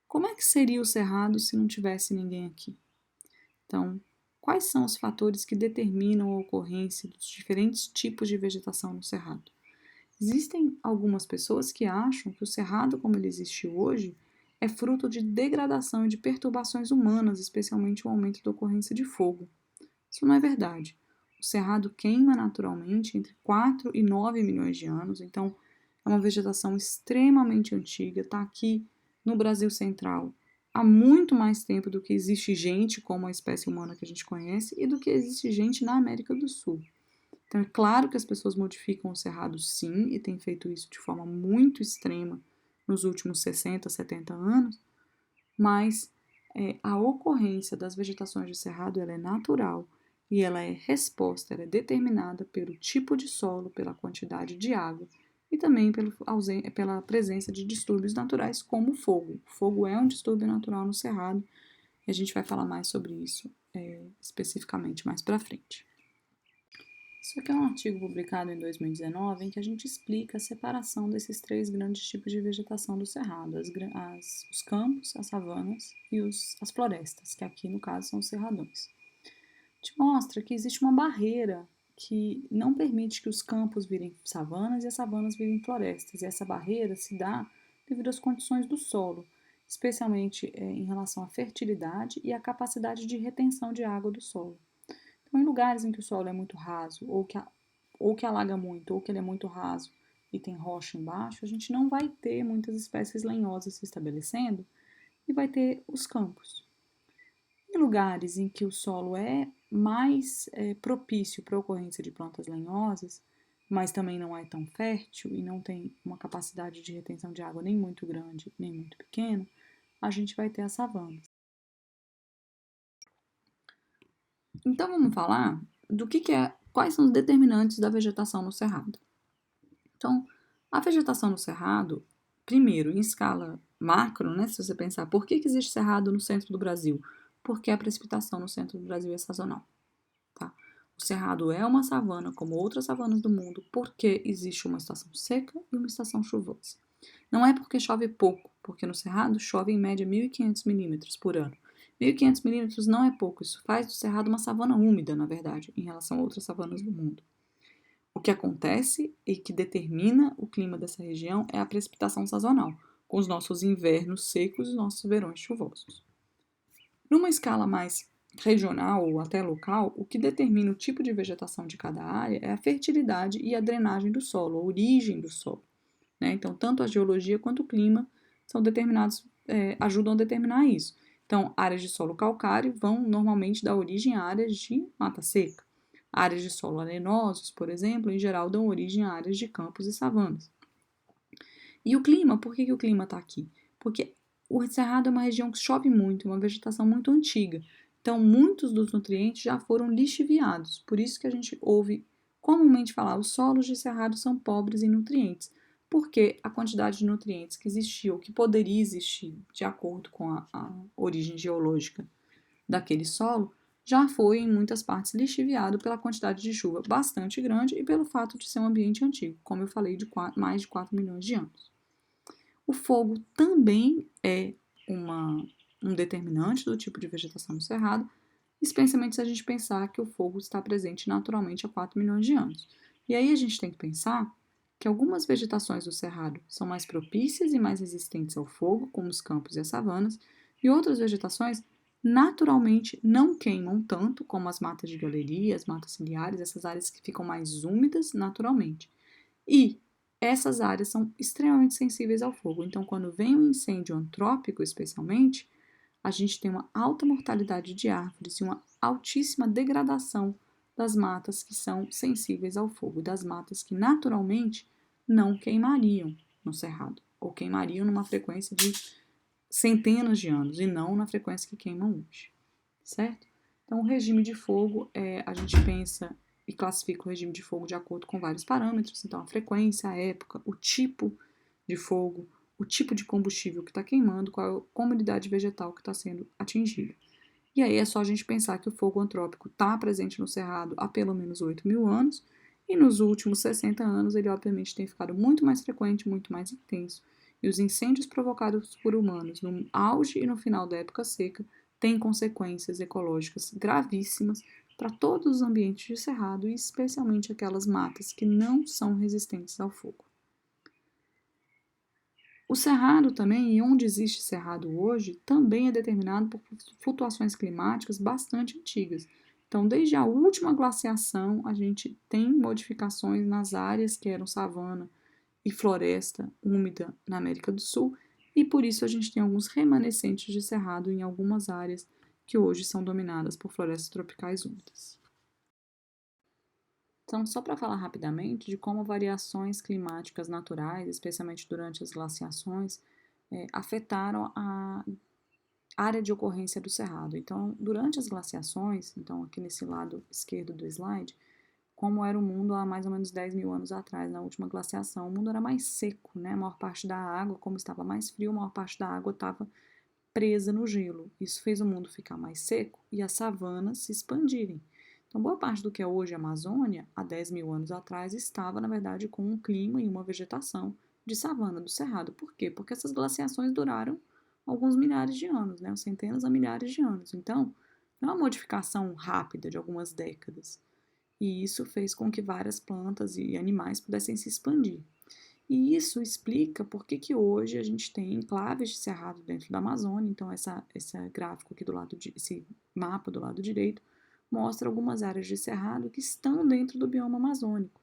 Como é que seria o Cerrado se não tivesse ninguém aqui? Então, quais são os fatores que determinam a ocorrência dos diferentes tipos de vegetação no Cerrado? Existem algumas pessoas que acham que o Cerrado, como ele existe hoje, é fruto de degradação e de perturbações humanas, especialmente o aumento da ocorrência de fogo. Isso não é verdade. O Cerrado queima naturalmente entre 4 e 9 milhões de anos, então é uma vegetação extremamente antiga, está aqui no Brasil Central há muito mais tempo do que existe gente como a espécie humana que a gente conhece e do que existe gente na América do Sul. Então é claro que as pessoas modificam o cerrado sim, e têm feito isso de forma muito extrema nos últimos 60, 70 anos, mas a ocorrência das vegetações de cerrado ela é natural e ela é resposta, ela é determinada pelo tipo de solo, pela quantidade de água e também pela presença de distúrbios naturais como o fogo. O fogo é um distúrbio natural no cerrado e a gente vai falar mais sobre isso especificamente mais para frente. Isso aqui é um artigo publicado em 2019 em que a gente explica a separação desses três grandes tipos de vegetação do cerrado, os campos, as savanas e as florestas, que aqui no caso são os cerradões. Te mostra que existe uma barreira que não permite que os campos virem savanas e as savanas virem florestas, e essa barreira se dá devido às condições do solo, especialmente em relação à fertilidade e à capacidade de retenção de água do solo. Então, em lugares em que o solo é muito raso, ou que alaga muito, ou que ele é muito raso e tem rocha embaixo, a gente não vai ter muitas espécies lenhosas se estabelecendo e vai ter os campos. Em lugares em que o solo é mais propício para a ocorrência de plantas lenhosas, mas também não é tão fértil e não tem uma capacidade de retenção de água nem muito grande nem muito pequena, a gente vai ter as savanas. Então vamos falar do que é, quais são os determinantes da vegetação no cerrado. Então, a vegetação no cerrado, primeiro, em escala macro, né, se você pensar, por que existe cerrado no centro do Brasil? Porque a precipitação no centro do Brasil é sazonal. Tá? O cerrado é uma savana, como outras savanas do mundo, porque existe uma estação seca e uma estação chuvosa. Não é porque chove pouco, porque no cerrado chove em média 1.500 milímetros por ano. 1.500 milímetros não é pouco, isso faz do cerrado uma savana úmida, na verdade, em relação a outras savanas do mundo. O que acontece e que determina o clima dessa região é a precipitação sazonal, com os nossos invernos secos e os nossos verões chuvosos. Numa escala mais regional ou até local, o que determina o tipo de vegetação de cada área é a fertilidade e a drenagem do solo, a origem do solo. Né? Então, tanto a geologia quanto o clima são determinados, ajudam a determinar isso. Então, áreas de solo calcário vão normalmente dar origem a áreas de mata seca. Áreas de solo arenosos, por exemplo, em geral dão origem a áreas de campos e savanas. E o clima, por que o clima está aqui? Porque o Cerrado é uma região que chove muito, uma vegetação muito antiga. Então, muitos dos nutrientes já foram lixiviados. Por isso que a gente ouve comumente falar, os solos de Cerrado são pobres em nutrientes, porque a quantidade de nutrientes que existia ou que poderia existir de acordo com a origem geológica daquele solo já foi em muitas partes lixiviado pela quantidade de chuva bastante grande e pelo fato de ser um ambiente antigo, como eu falei, de mais de 4 milhões de anos. O fogo também é um determinante do tipo de vegetação no cerrado, especialmente se a gente pensar que o fogo está presente naturalmente há 4 milhões de anos. E aí a gente tem que pensar que algumas vegetações do cerrado são mais propícias e mais resistentes ao fogo, como os campos e as savanas, e outras vegetações naturalmente não queimam tanto, como as matas de galeria, as matas ciliares, essas áreas que ficam mais úmidas naturalmente. E essas áreas são extremamente sensíveis ao fogo. Então, quando vem um incêndio antrópico, especialmente, a gente tem uma alta mortalidade de árvores e uma altíssima degradação das matas que são sensíveis ao fogo, das matas que naturalmente não queimariam no cerrado, ou queimariam numa frequência de centenas de anos e não na frequência que queimam hoje, certo? Então, o regime de fogo, a gente pensa e classifica o regime de fogo de acordo com vários parâmetros, então a frequência, a época, o tipo de fogo, o tipo de combustível que está queimando, qual é a comunidade vegetal que está sendo atingida. E aí é só a gente pensar que o fogo antrópico está presente no Cerrado há pelo menos 8 mil anos, e nos últimos 60 anos ele obviamente tem ficado muito mais frequente, muito mais intenso, E os incêndios provocados por humanos no auge e no final da época seca têm consequências ecológicas gravíssimas para todos os ambientes de cerrado e especialmente aquelas matas que não são resistentes ao fogo. O cerrado também, e onde existe cerrado hoje, também é determinado por flutuações climáticas bastante antigas. Então, desde a última glaciação, a gente tem modificações nas áreas que eram savana e floresta úmida na América do Sul, e por isso a gente tem alguns remanescentes de cerrado em algumas áreas que hoje são dominadas por florestas tropicais úmidas. Então, só para falar rapidamente de como variações climáticas naturais, especialmente durante as glaciações, afetaram a área de ocorrência do cerrado. Então, durante as glaciações, então aqui nesse lado esquerdo do slide, como era o mundo há mais ou menos 10 mil anos atrás, na última glaciação, o mundo era mais seco, né? A maior parte da água, como estava mais frio, a maior parte da água estava presa no gelo. Isso fez o mundo ficar mais seco e as savanas se expandirem. Então, boa parte do que é hoje a Amazônia, há 10 mil anos atrás, estava, na verdade, com um clima e uma vegetação de savana do Cerrado. Por quê? Porque essas glaciações duraram alguns milhares de anos, né? Centenas a milhares de anos. Então, não é uma modificação rápida de algumas décadas. E isso fez com que várias plantas e animais pudessem se expandir. E isso explica por que hoje a gente tem enclaves de cerrado dentro da Amazônia. Então, esse gráfico aqui do lado, esse mapa do lado direito, mostra algumas áreas de cerrado que estão dentro do bioma amazônico.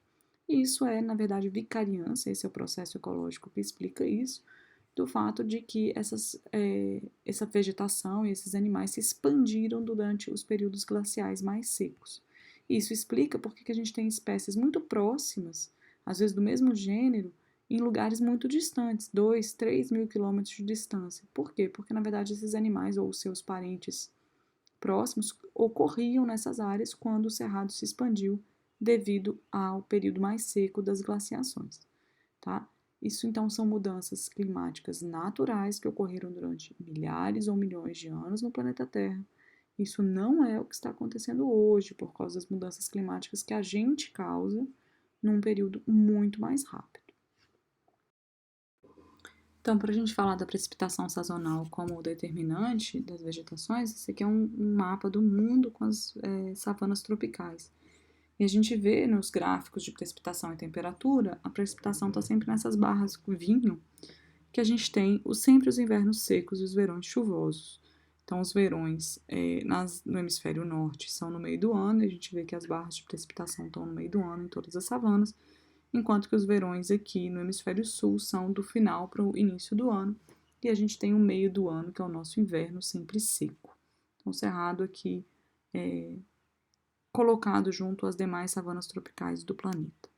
E isso é, na verdade, vicariância, esse é o processo ecológico que explica isso, do fato de que essa vegetação e esses animais se expandiram durante os períodos glaciais mais secos. Isso explica porque que a gente tem espécies muito próximas, às vezes do mesmo gênero, em lugares muito distantes, 2, 3 mil quilômetros de distância. Por quê? Porque, na verdade, esses animais ou seus parentes próximos ocorriam nessas áreas quando o cerrado se expandiu devido ao período mais seco das glaciações, tá? Isso então são mudanças climáticas naturais que ocorreram durante milhares ou milhões de anos no planeta Terra. Isso não é o que está acontecendo hoje por causa das mudanças climáticas que a gente causa num período muito mais rápido. Então, para a gente falar da precipitação sazonal como determinante das vegetações, esse aqui é um mapa do mundo com as savanas tropicais. E a gente vê nos gráficos de precipitação e temperatura, a precipitação está sempre nessas barras com vinho, que a gente tem sempre os invernos secos e os verões chuvosos. Então, os verões no hemisfério norte são no meio do ano, e a gente vê que as barras de precipitação estão no meio do ano em todas as savanas, enquanto que os verões aqui no hemisfério sul são do final para o início do ano, e a gente tem o meio do ano, que é o nosso inverno sempre seco. Então, o cerrado aqui é colocado junto às demais savanas tropicais do planeta.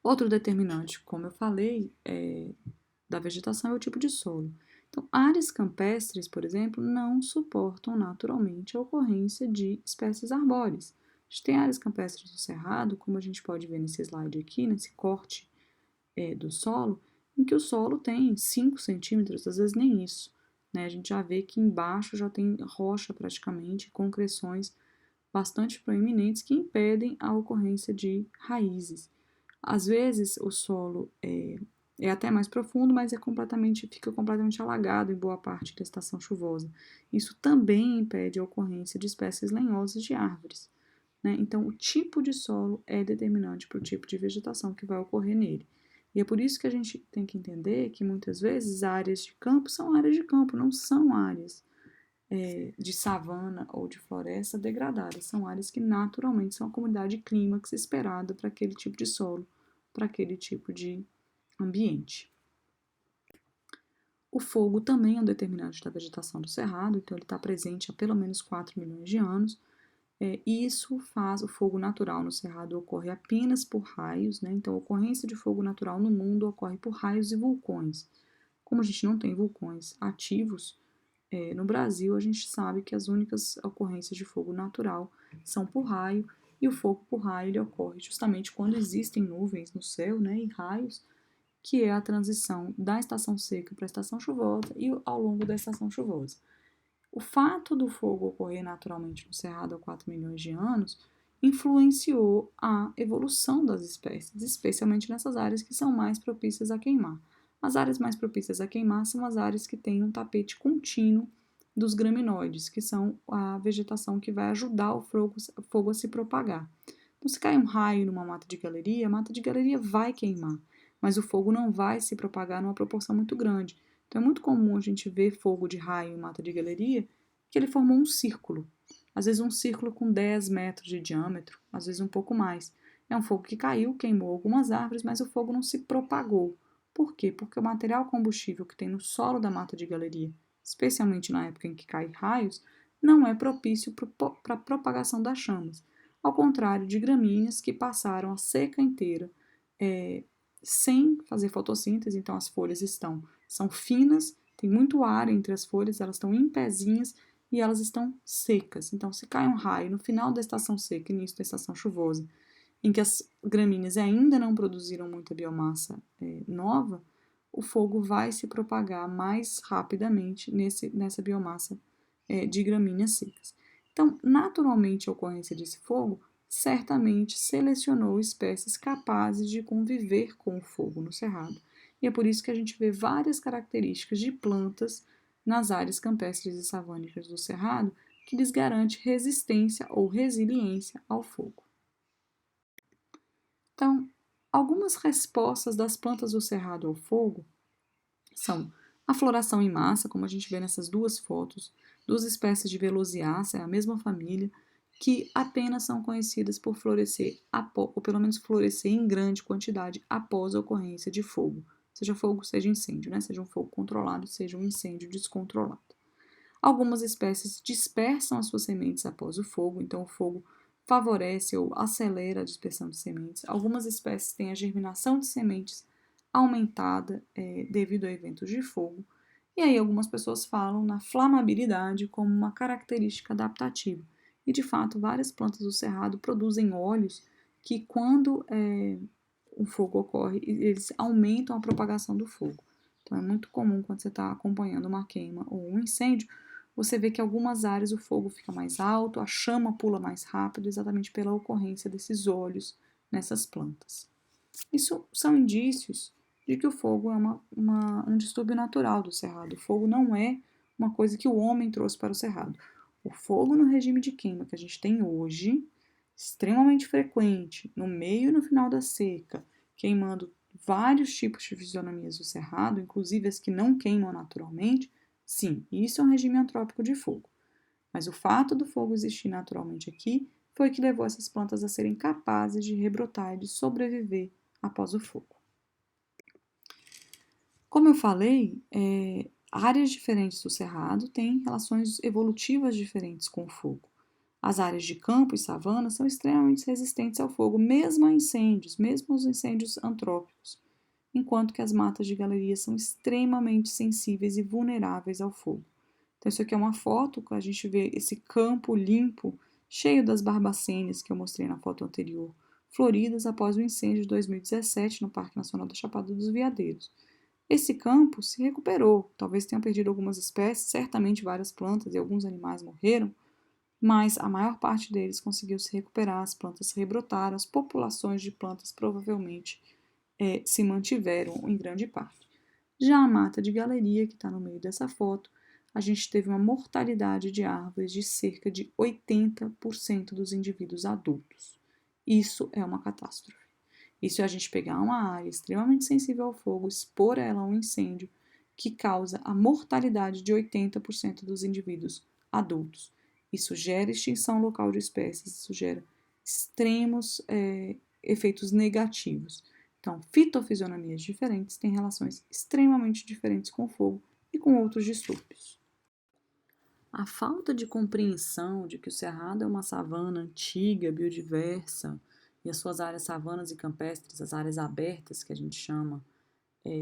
Outro determinante, como eu falei, da vegetação é o tipo de solo. Então, áreas campestres, por exemplo, não suportam naturalmente a ocorrência de espécies arbóreas. A gente tem áreas campestres do cerrado, como a gente pode ver nesse slide aqui, nesse corte do solo, em que o solo tem 5 centímetros, às vezes nem isso. Né? A gente já vê que embaixo já tem rocha praticamente, concreções bastante proeminentes que impedem a ocorrência de raízes. Às vezes o solo é até mais profundo, mas fica completamente alagado em boa parte da estação chuvosa. Isso também impede a ocorrência de espécies lenhosas de árvores. Né? Então, o tipo de solo é determinante para o tipo de vegetação que vai ocorrer nele. E é por isso que a gente tem que entender que muitas vezes áreas de campo são áreas de campo, não são áreas de savana ou de floresta degradadas. São áreas que naturalmente são a comunidade clímax esperada para aquele tipo de solo, para aquele tipo de ambiente. O fogo também é um determinante da vegetação do cerrado, então ele está presente há pelo menos 4 milhões de anos. E isso faz o fogo natural no cerrado ocorrer apenas por raios, né? Então a ocorrência de fogo natural no mundo ocorre por raios e vulcões. Como a gente não tem vulcões ativos, no Brasil a gente sabe que as únicas ocorrências de fogo natural são por raio, e o fogo por raio ele ocorre justamente quando existem nuvens no céu, né, e raios, que é a transição da estação seca para a estação chuvosa e ao longo da estação chuvosa. O fato do fogo ocorrer naturalmente no Cerrado há 4 milhões de anos influenciou a evolução das espécies, especialmente nessas áreas que são mais propícias a queimar. As áreas mais propícias a queimar são as áreas que têm um tapete contínuo dos graminoides, que são a vegetação que vai ajudar o fogo a se propagar. Então, se cai um raio numa mata de galeria, a mata de galeria vai queimar, mas o fogo não vai se propagar numa proporção muito grande. Então, é muito comum a gente ver fogo de raio em mata de galeria, que ele formou um círculo. Às vezes um círculo com 10 metros de diâmetro, às vezes um pouco mais. É um fogo que caiu, queimou algumas árvores, mas o fogo não se propagou. Por quê? Porque o material combustível que tem no solo da mata de galeria, especialmente na época em que caem raios, não é propício para a propagação das chamas. Ao contrário de gramíneas que passaram a seca inteira sem fazer fotossíntese, então as folhas são finas, tem muito ar entre as folhas, elas estão em pezinhas e elas estão secas. Então, se cai um raio no final da estação seca, início da estação chuvosa, em que as gramíneas ainda não produziram muita biomassa nova, o fogo vai se propagar mais rapidamente nessa biomassa de gramíneas secas. Então, naturalmente, a ocorrência desse fogo certamente selecionou espécies capazes de conviver com o fogo no cerrado. E é por isso que a gente vê várias características de plantas nas áreas campestres e savânicas do cerrado que lhes garante resistência ou resiliência ao fogo. Então, algumas respostas das plantas do cerrado ao fogo são a floração em massa, como a gente vê nessas duas fotos, duas espécies de Velociácea, a mesma família, que apenas são conhecidas por florescer, ou pelo menos florescer em grande quantidade após a ocorrência de fogo. Seja fogo, seja incêndio, né? Seja um fogo controlado, seja um incêndio descontrolado. Algumas espécies dispersam as suas sementes após o fogo, então o fogo favorece ou acelera a dispersão de sementes. Algumas espécies têm a germinação de sementes aumentada devido a eventos de fogo. E aí algumas pessoas falam na flamabilidade como uma característica adaptativa. E de fato, várias plantas do cerrado produzem óleos que quando o fogo ocorre, eles aumentam a propagação do fogo. Então é muito comum quando você está acompanhando uma queima ou um incêndio, você vê que em algumas áreas o fogo fica mais alto, a chama pula mais rápido, exatamente pela ocorrência desses óleos nessas plantas. Isso são indícios de que o fogo é um distúrbio natural do cerrado. O fogo não é uma coisa que o homem trouxe para o cerrado. O fogo no regime de queima que a gente tem hoje, extremamente frequente, no meio e no final da seca, queimando vários tipos de fisionomias do cerrado, inclusive as que não queimam naturalmente, sim, isso é um regime antrópico de fogo. Mas o fato do fogo existir naturalmente aqui foi que levou essas plantas a serem capazes de rebrotar e de sobreviver após o fogo. Como eu falei, áreas diferentes do cerrado têm relações evolutivas diferentes com o fogo. As áreas de campo e savana são extremamente resistentes ao fogo, mesmo a incêndios, mesmo aos incêndios antrópicos, enquanto que as matas de galeria são extremamente sensíveis e vulneráveis ao fogo. Então, isso aqui é uma foto que a gente vê esse campo limpo, cheio das barbacênias que eu mostrei na foto anterior, floridas após o incêndio de 2017 no Parque Nacional da Chapada dos Veadeiros. Esse campo se recuperou, talvez tenham perdido algumas espécies, certamente várias plantas e alguns animais morreram, mas a maior parte deles conseguiu se recuperar, as plantas rebrotaram, as populações de plantas provavelmente se mantiveram em grande parte. Já a mata de galeria, que está no meio dessa foto, a gente teve uma mortalidade de árvores de cerca de 80% dos indivíduos adultos. Isso é uma catástrofe. Isso é a gente pegar uma área extremamente sensível ao fogo, expor ela a um incêndio que causa a mortalidade de 80% dos indivíduos adultos. Isso gera extinção local de espécies, isso gera extremos efeitos negativos. Então, fitofisionomias diferentes têm relações extremamente diferentes com o fogo e com outros distúrbios. A falta de compreensão de que o cerrado é uma savana antiga, biodiversa, e as suas áreas savanas e campestres, as áreas abertas que a gente chama,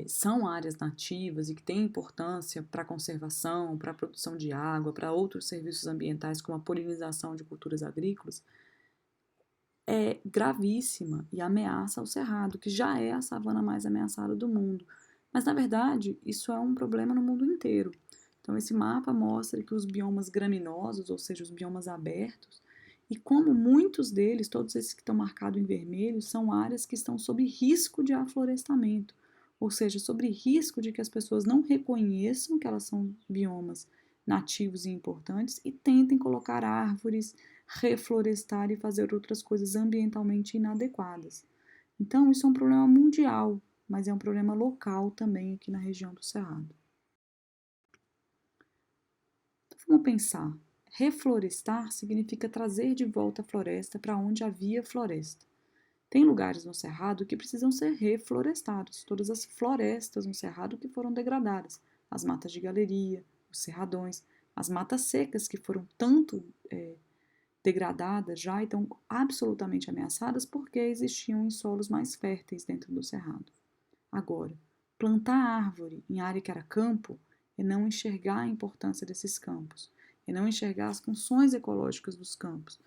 são áreas nativas e que têm importância para a conservação, para a produção de água, para outros serviços ambientais como a polinização de culturas agrícolas, é gravíssima e ameaça ao cerrado, que já é a savana mais ameaçada do mundo. Mas, na verdade, isso é um problema no mundo inteiro. Então, esse mapa mostra que os biomas graminosos, ou seja, os biomas abertos, E como muitos deles, todos esses que estão marcados em vermelho, são áreas que estão sob risco de aflorestamento, ou seja, sobre risco de que as pessoas não reconheçam que elas são biomas nativos e importantes e tentem colocar árvores, reflorestar e fazer outras coisas ambientalmente inadequadas. Então, isso é um problema mundial, mas é um problema local também aqui na região do Cerrado. Então, vamos pensar. Reflorestar significa trazer de volta a floresta para onde havia floresta. Tem lugares no Cerrado que precisam ser reflorestados, todas as florestas no Cerrado que foram degradadas, as matas de galeria, os cerradões, as matas secas que foram tanto degradadas já e estão absolutamente ameaçadas porque existiam em solos mais férteis dentro do Cerrado. Agora, plantar árvore em área que era campo é não enxergar a importância desses campos, é não enxergar as funções ecológicas dos campos.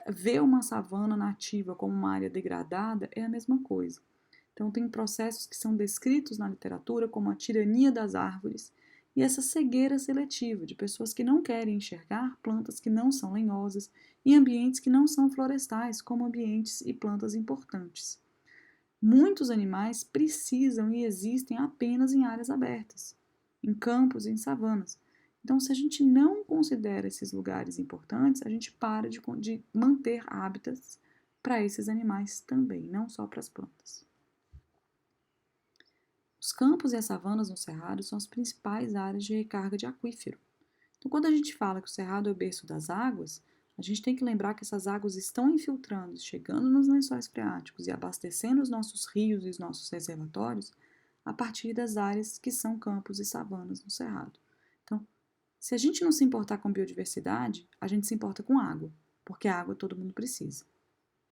Ver uma savana nativa como uma área degradada é a mesma coisa. Então, tem processos que são descritos na literatura como a tirania das árvores e essa cegueira seletiva de pessoas que não querem enxergar plantas que não são lenhosas e ambientes que não são florestais, como ambientes e plantas importantes. Muitos animais precisam e existem apenas em áreas abertas, em campos e em savanas. Então, se a gente não considera esses lugares importantes, a gente para de manter hábitats para esses animais também, não só para as plantas. Os campos e as savanas no Cerrado são as principais áreas de recarga de aquífero. Então, quando a gente fala que o Cerrado é o berço das águas, a gente tem que lembrar que essas águas estão infiltrando, chegando nos lençóis freáticos e abastecendo os nossos rios e os nossos reservatórios a partir das áreas que são campos e savanas no Cerrado. Então, se a gente não se importar com biodiversidade, a gente se importa com água, porque a água todo mundo precisa.